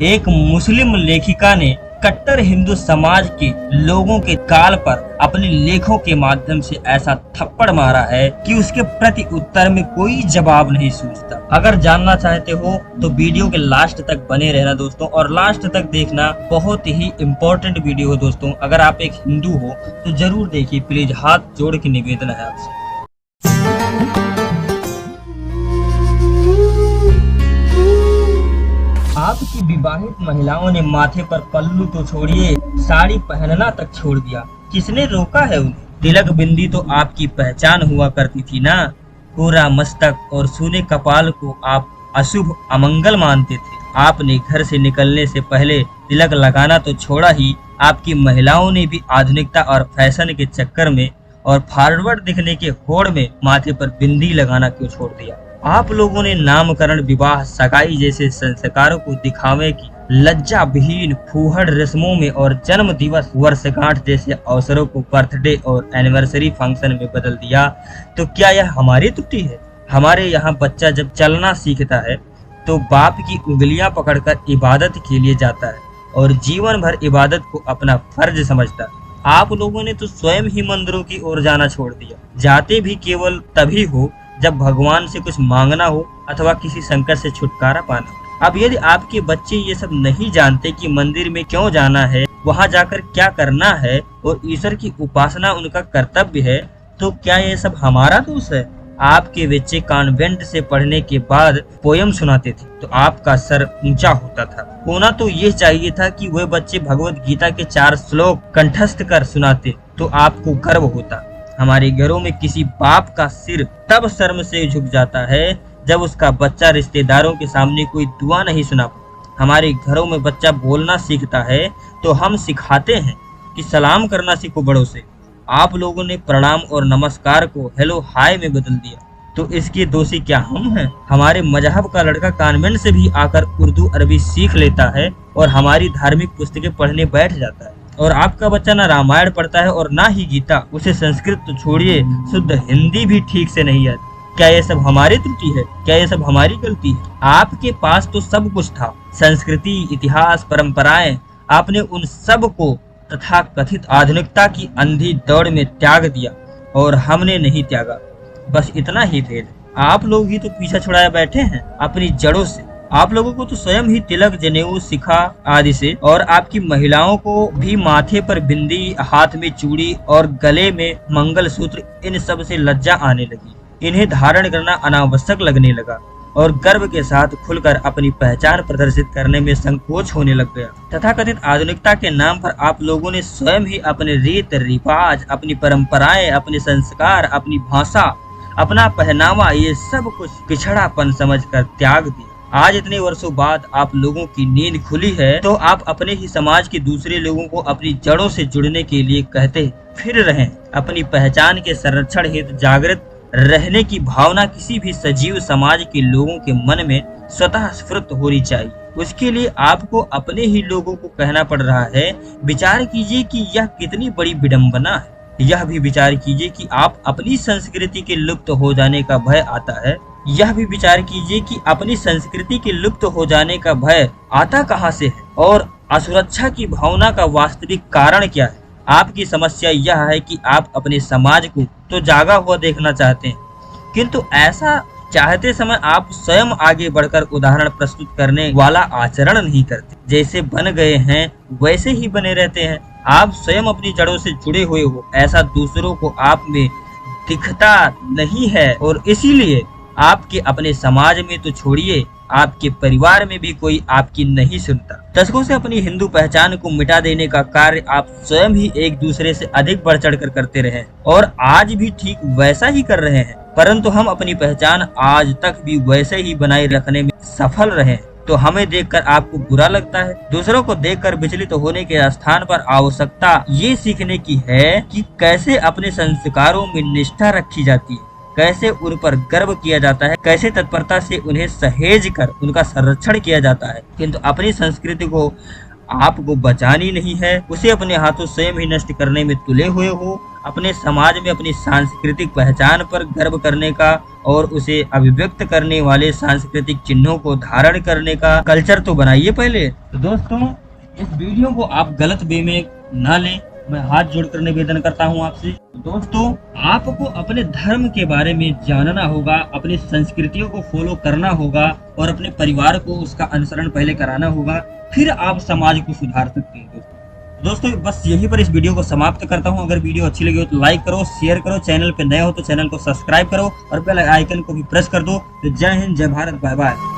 एक मुस्लिम लेखिका ने कट्टर हिंदू समाज के लोगों के काल पर अपने लेखों के माध्यम से ऐसा थप्पड़ मारा है कि उसके प्रति उत्तर में कोई जवाब नहीं सूझता। अगर जानना चाहते हो तो वीडियो के लास्ट तक बने रहना दोस्तों, और लास्ट तक देखना, बहुत ही इम्पोर्टेंट वीडियो है दोस्तों। अगर आप एक हिंदू हो तो जरूर देखिए प्लीज, हाथ जोड़ के निवेदन है आपसे। आपकी विवाहित महिलाओं ने माथे पर पल्लू तो छोड़िए, साड़ी पहनना तक छोड़ दिया। किसने रोका है उन्हें? तिलक बिंदी तो आपकी पहचान हुआ करती थी ना। पूरा मस्तक और सूने कपाल को आप अशुभ अमंगल मानते थे। आपने घर से निकलने से पहले तिलक लगाना तो छोड़ा ही, आपकी महिलाओं ने भी आधुनिकता और फैशन के चक्कर में और फॉरवर्ड दिखने के होड़ में माथे पर बिंदी लगाना क्यों छोड़ दिया? आप लोगों ने नामकरण, विवाह, सगाई जैसे संस्कारों को दिखावे की लज्जा विहीन फूहड़ रस्मों में और जन्म दिवस, वर्षगांठ जैसे अवसरों को बर्थडे और एनिवर्सरी फंक्शन में बदल दिया। तो क्या यह हमारी त्रुटि है? हमारे यहाँ बच्चा जब चलना सीखता है तो बाप की उंगलियां पकड़कर इबादत के लिए जाता है और जीवन भर इबादत को अपना फर्ज समझता है। आप लोगों ने तो स्वयं ही मंदिरों की ओर जाना छोड़ दिया। जाते भी केवल तभी हो जब भगवान से कुछ मांगना हो अथवा किसी संकट से छुटकारा पाना। अब यदि आपके बच्चे ये सब नहीं जानते कि मंदिर में क्यों जाना है, वहां जाकर क्या करना है और ईश्वर की उपासना उनका कर्तव्य है, तो क्या ये सब हमारा दोष है? आपके बच्चे कॉन्वेंट से पढ़ने के बाद पोयम सुनाते थे तो आपका सर ऊंचा होता था। होना तो ये चाहिए था कि वह बच्चे भगवत गीता के 4 श्लोक कंठस्थ कर सुनाते तो आपको गर्व होता। हमारे घरों में किसी बाप का सिर तब शर्म से झुक जाता है जब उसका बच्चा रिश्तेदारों के सामने कोई दुआ नहीं सुना पाता। हमारे घरों में बच्चा बोलना सीखता है तो हम सिखाते हैं कि सलाम करना सीखो बड़ों से। आप लोगों ने प्रणाम और नमस्कार को हेलो हाय में बदल दिया, तो इसके दोषी क्या हम हैं? हमारे मजहब का लड़का कॉन्वेंट से भी आकर उर्दू अरबी सीख लेता है और हमारी धार्मिक पुस्तकें पढ़ने बैठ जाता है, और आपका बच्चा ना रामायण पढ़ता है और ना ही गीता। उसे संस्कृत तो छोड़िए, शुद्ध हिंदी भी ठीक से नहीं आती। क्या ये सब हमारी त्रुटि है? क्या ये सब हमारी गलती है? आपके पास तो सब कुछ था, संस्कृति, इतिहास, परंपराएं। आपने उन सब को तथा कथित आधुनिकता की अंधी दौड़ में त्याग दिया और हमने नहीं त्यागा। बस इतना ही भेद। आप लोग ही तो पीछा छुड़ाए बैठे हैं अपनी जड़ों से। आप लोगों को तो स्वयं ही तिलक, जनेऊ, शिखा आदि से, और आपकी महिलाओं को भी माथे पर बिंदी, हाथ में चूड़ी और गले में मंगलसूत्र, इन सब से लज्जा आने लगी। इन्हें धारण करना अनावश्यक लगने लगा और गर्व के साथ खुलकर अपनी पहचान प्रदर्शित करने में संकोच होने लग गया। तथाकथित आधुनिकता के नाम पर आप लोगों ने स्वयं ही अपने रीत रिवाज, अपनी परंपराएं, अपने संस्कार, अपनी भाषा, अपना पहनावा, ये सब कुछ पिछड़ापन समझकर त्याग दिया। आज इतने वर्षों बाद आप लोगों की नींद खुली है तो आप अपने ही समाज के दूसरे लोगों को अपनी जड़ों से जुड़ने के लिए कहते फिर रहे। अपनी पहचान के संरक्षण हेतु जागृत रहने की भावना किसी भी सजीव समाज के लोगों के मन में स्वतः स्फुरित होनी चाहिए। उसके लिए आपको अपने ही लोगों को कहना पड़ रहा है। विचार कीजिए कि यह कितनी बड़ी विडंबना है। यह भी विचार कीजिए कि आप अपनी संस्कृति के लुप्त हो जाने का भय आता है। यह भी विचार कीजिए कि अपनी संस्कृति के लुप्त हो जाने का भय आता कहां से है और असुरक्षा की भावना का वास्तविक कारण क्या है। आपकी समस्या यह है कि आप अपने समाज को तो जागा हुआ देखना चाहते हैं, किंतु ऐसा चाहते समय आप स्वयं आगे बढ़कर उदाहरण प्रस्तुत करने वाला आचरण नहीं करते। जैसे बन गए हैं वैसे ही बने रहते हैं। आप स्वयं अपनी जड़ों से जुड़े हुए हो, ऐसा दूसरों को आप में दिखता नहीं है, और इसीलिए आपके अपने समाज में तो छोड़िए, आपके परिवार में भी कोई आपकी नहीं सुनता। दशकों से अपनी हिंदू पहचान को मिटा देने का कार्य आप स्वयं ही एक दूसरे से अधिक बढ़ चढ़ कर करते रहे और आज भी ठीक वैसा ही कर रहे हैं, परंतु हम अपनी पहचान आज तक भी वैसे ही बनाए रखने में सफल रहे। तो हमें देखकर आपको बुरा लगता है। दूसरों को देखकर विचलित होने के स्थान पर आवश्यकता ये सीखने की है कि कैसे अपने संस्कारों में निष्ठा रखी जाती है, कैसे उन पर गर्व किया जाता है, कैसे तत्परता से उन्हें सहेज कर उनका संरक्षण किया जाता है। किंतु अपनी संस्कृति को आपको बचानी नहीं है, उसे अपने हाथों स्वयं ही नष्ट करने में तुले हुए हो। अपने समाज में अपनी सांस्कृतिक पहचान पर गर्व करने का और उसे अभिव्यक्त करने वाले सांस्कृतिक चिन्हों को धारण करने का कल्चर तो बनाइए पहले। तो दोस्तों, इस वीडियो को आप गलत वे में ना लें, मैं हाथ जोड़कर निवेदन करता हूं आपसे। दोस्तों, आपको अपने धर्म के बारे में जानना होगा, अपनी संस्कृतियों को फॉलो करना होगा और अपने परिवार को उसका अनुसरण पहले कराना होगा, फिर आप समाज को सुधार सकते हैं। दोस्तों, बस यहीं पर इस वीडियो को समाप्त करता हूं। अगर वीडियो अच्छी लगी हो तो लाइक करो, शेयर करो, चैनल पे नए हो तो चैनल को सब्सक्राइब करो और बेल आइकन को भी प्रेस कर दो। तो जय हिंद, जय भारत, बाय बाय।